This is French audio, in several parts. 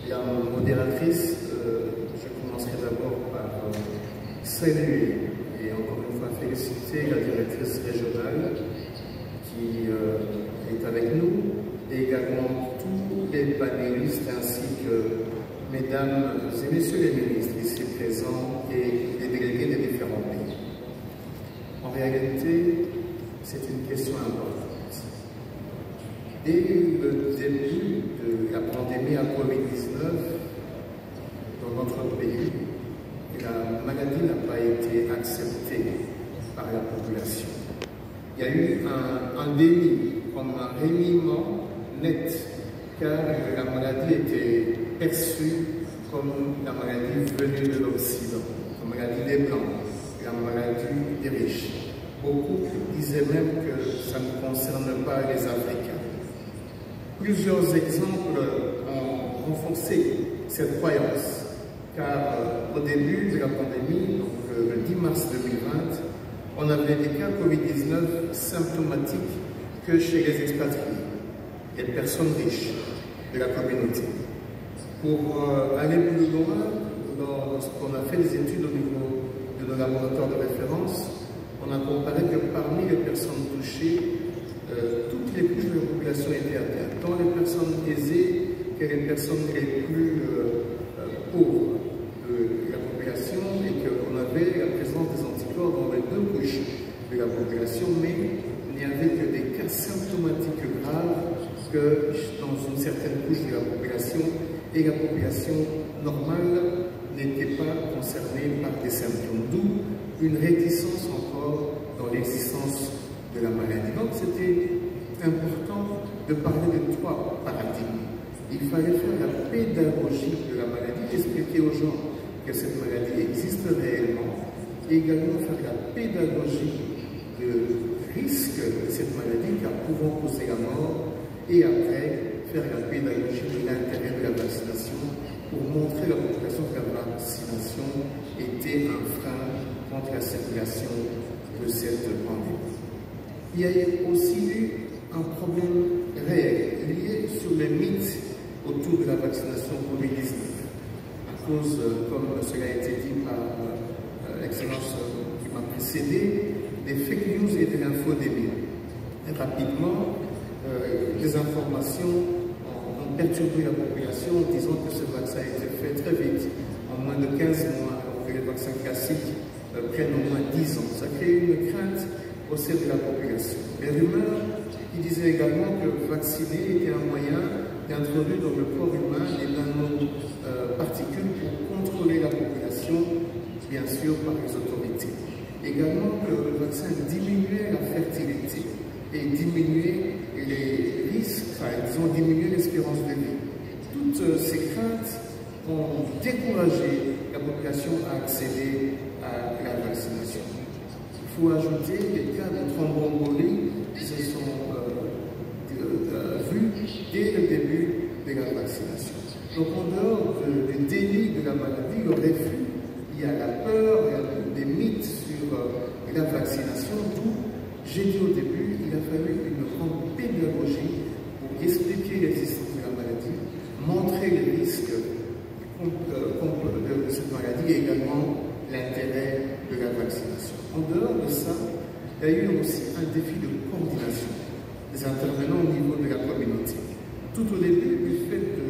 Madame modératrice, je commencerai d'abord par saluer et encore une fois féliciter la directrice régionale qui est avec nous et également tous les panélistes ainsi que mesdames et messieurs les ministres ici présents et les délégués des différents pays. En réalité, c'est une question importante. Dès le début de la pandémie à Covid-19 dans notre pays, la maladie n'a pas été acceptée par la population. Il y a eu un déni, comme un reniement net, car la maladie était perçue comme la maladie venue de l'Occident, la maladie des Blancs, la maladie des riches. Beaucoup disaient même que ça ne concerne pas les Africains. Plusieurs exemples ont renforcé cette croyance, car au début de la pandémie, donc le 10 mars 2020, on avait des cas Covid-19 symptomatiques que chez les expatriés, les personnes riches de la communauté. Pour aller plus loin, lorsqu'on a fait des études au niveau de nos laboratoires de référence, on a comparé que parmi les personnes touchées, toutes les couches de la population étaient atteintes, tant les personnes aisées que les personnes les plus pauvres de la population, et qu'on avait la présence des anticorps dans les deux couches de la population, mais il n'y avait que des cas symptomatiques graves que dans une certaine couche de la population, et la population normale n'était pas concernée par des symptômes, d'où une réticence encore dans l'existence de la maladie. Donc c'était important de parler de trois paradigmes. Il fallait faire la pédagogie de la maladie, expliquer aux gens que cette maladie existe réellement, et également faire la pédagogie de risque de cette maladie car pouvant causer la mort, et après faire la pédagogie de l'intérêt de la vaccination pour montrer à la population que la vaccination était un frein contre la circulation de cette pandémie. Il y a aussi eu un problème réel lié sur les mythes autour de la vaccination Covid-19 à cause, comme cela a été dit par l'excellence qui m'a précédé, des fake news et de l'infodémie. Rapidement, les informations ont perturbé la population en disant que ce vaccin a été fait très vite, en moins de 15 mois, alors que les vaccins classiques prennent au moins 10 ans. Ça crée une crainte au sein de la population. Les rumeurs qui disaient également que vacciner était un moyen d'introduire dans le corps humain des nanoparticules pour contrôler la population, bien sûr par les autorités. Également que le vaccin diminuait la fertilité et diminuait les risques, enfin, disons diminuait l'espérance de vie. Toutes ces craintes ont découragé la population à accéder à la vaccination. Il faut ajouter les cas de thromboembolie qui se sont vus dès le début de la vaccination. Donc en dehors du déni de la maladie, le refus, il y a la peur, il y a des mythes sur la vaccination, d'où j'ai dit au début, il a fallu une grande pédagogie pour expliquer l'existence de la maladie, montrer les risques de cette maladie et également l'intérêt de la vaccination. En dehors de ça, il y a eu aussi un défi de coordination des intervenants au niveau de la communauté. Tout au début, du fait que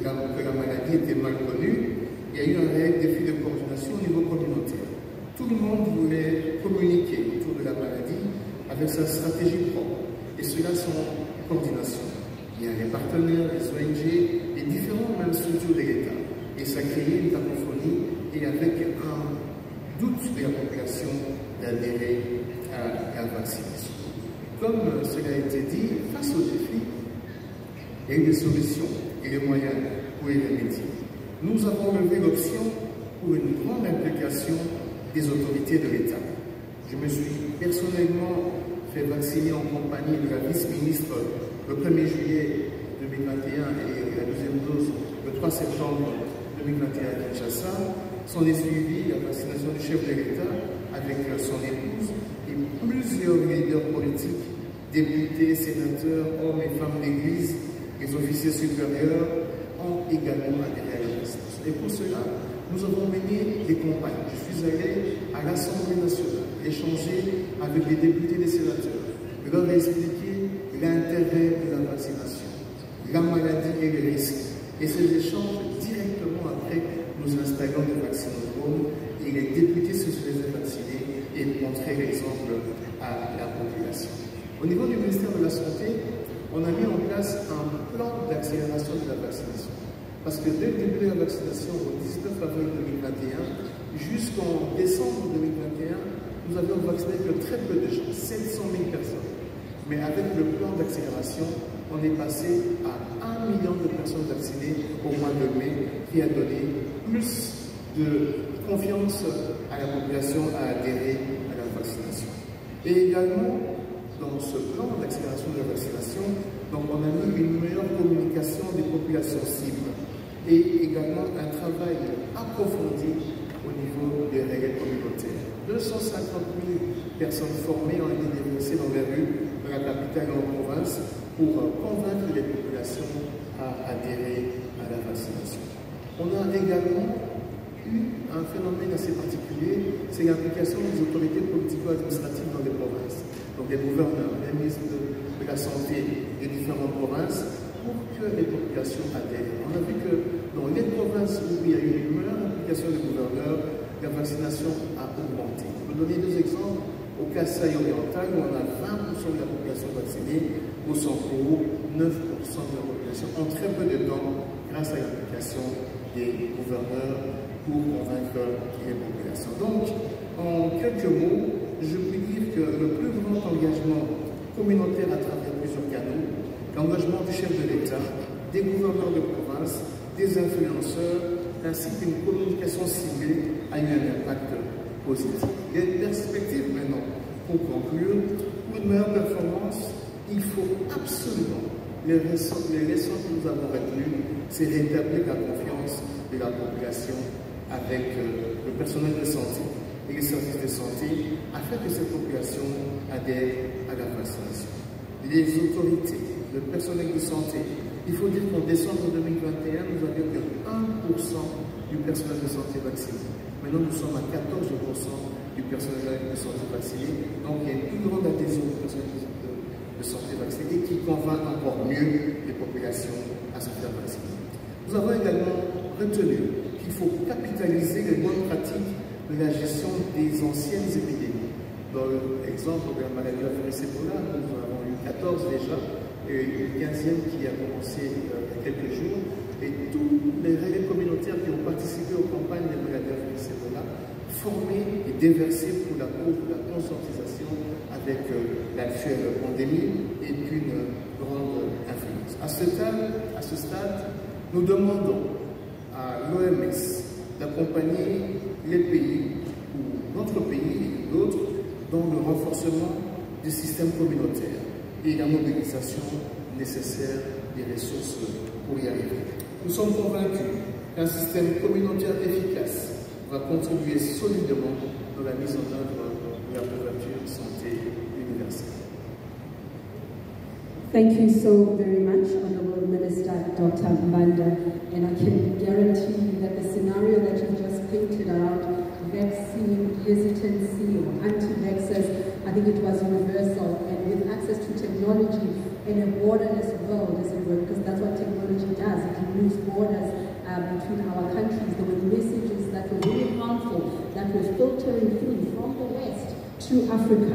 la maladie était mal connue, il y a eu un réel défi de coordination au niveau communautaire. Tout le monde voulait communiquer autour de la maladie avec sa stratégie propre, et cela sans coordination. Il y a les partenaires, les ONG, les différentes mêmes structures de l'État, et ça créait une cacophonie et avec un doute de la population d'adhérer à la vaccination. Comme cela a été dit, face aux défis, il y a eu des solutions et des moyens pour y remédier. Nous avons levé l'option pour une grande implication des autorités de l'État. Je me suis personnellement fait vacciner en compagnie de la vice-ministre le 1er juillet 2021 et la deuxième dose le 3 septembre 2021 à Kinshasa. S'en est suivi la vaccination du chef de l'État avec son épouse et plusieurs leaders politiques, députés, sénateurs, hommes et femmes d'église, les officiers supérieurs ont également adhéré Et pour cela, nous avons mené des campagnes. Je suis allé à l'Assemblée nationale, échanger avec les députés et les sénateurs, leur expliquer l'intérêt de la vaccination, la maladie et les risques. Et ces échanges, directement après, nous installons des vaccinodromes et les députés se faisaient vacciner et montrer l'exemple à la population. Au niveau du ministère de la Santé, on a mis en place un plan d'accélération de la vaccination. Parce que dès le début de la vaccination, au 19 avril 2021, jusqu'en décembre 2021, nous avions vacciné que très peu de gens, 700 000 personnes. Mais avec le plan d'accélération, on est passé à 1 million de personnes vaccinées au mois de mai, qui a donné plus de confiance à la population à adhérer à la vaccination. Et également, dans ce plan d'accélération de la vaccination, donc on a mis une meilleure communication des populations cibles et également un travail approfondi au niveau des relais communautaires. 250 000 personnes formées ont été déversées dans les rues de la capitale et en province pour convaincre les populations à adhérer à la vaccination. On a également eu un phénomène assez particulier, c'est l'implication des autorités politico-administratives dans les provinces. Donc les gouverneurs, les ministres de la Santé des différentes provinces, pour que les populations adhèrent. On a vu que dans les provinces où il y a eu une meilleure implication des gouverneurs, la vaccination a augmenté. Je vais donner deux exemples. Au Kasaï oriental, où on a 20% de la population vaccinée, au Sankourou, 9% de la population, en très peu de temps, grâce à l'implication des gouverneurs pour convaincre les populations. Donc, en quelques mots, je puis dire que le plus grand engagement communautaire à travers plusieurs canaux, l'engagement du chef de l'État, des gouverneurs de province, des influenceurs, ainsi qu'une communication ciblée a eu un impact positif. Les perspectives maintenant, pour conclure, pour une meilleure performance, il faut absolument, les leçons que nous avons retenues, c'est rétablir la confiance de la population avec le personnel de santé et les services de santé, afin que cette population adhère à la vaccination. Les autorités, le personnel de santé, il faut dire qu'en décembre 2021, nous avions que 1% du personnel de santé vacciné. Maintenant, nous sommes à 14% du personnel de santé vacciné. Donc, il y a une plus grande adhésion du personnel de santé vacciné qui convainc encore mieux les populations à se faire vacciner. Nous avons également retenu qu'il faut capitaliser les bonnes pratiques de la gestion des anciennes épidémies. Dans l'exemple de la maladie de la virus Ebola, nous en avons eu 14 déjà, et une 15e qui a commencé il y a quelques jours. Et tous les relais communautaires qui ont participé aux campagnes de maladie de la virus Ebola, formés et déversés pour la cause de la conscientisation avec l'actuelle pandémie et d'une grande influence. À ce stade, nous demandons à l'OMS d'accompagner les pays, ou notre pays et d'autres, dans le renforcement du système communautaire et la mobilisation nécessaire des ressources pour y arriver. Nous sommes convaincus qu'un système communautaire efficace va contribuer solidement dans la mise en œuvre de la couverture santé universelle. Thank you so very much, Honorable Minister Dr. Mbanda, and I can guarantee you that the scenario that you just painted around vaccine hesitancy or anti-vaxxers, I think it was universal, and with access to technology in a borderless world, as it were, because that's what technology does, it removes borders between our countries. There were messages that were really harmful, that were filtering through from the West to Africa.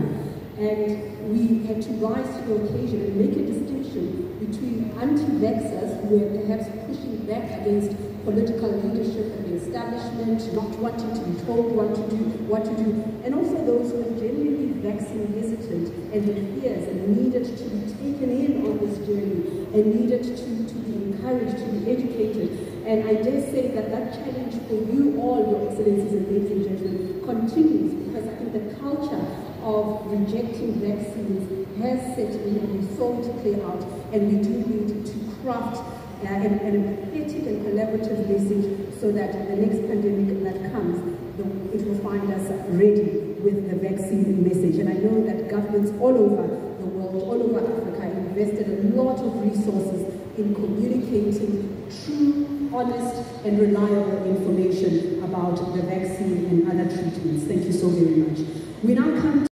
And we had to rise to the occasion and make a distinction between anti-vaxxers who were perhaps pushing back against political leadership and the establishment, not wanting to be told what to do, and also those who were genuinely vaccine hesitant and had fears and needed to be taken in on this journey and needed to be encouraged, to be educated. And I dare say that that challenge for you all, Your Excellencies and ladies and gentlemen, continues, because I think the culture of rejecting vaccines has set in, and we saw it play out, and we do need to craft an empathetic and collaborative message so that the next pandemic that comes, it will find us ready with the vaccine message. And I know that governments all over the world, all over Africa, invested a lot of resources in communicating true, honest and reliable information about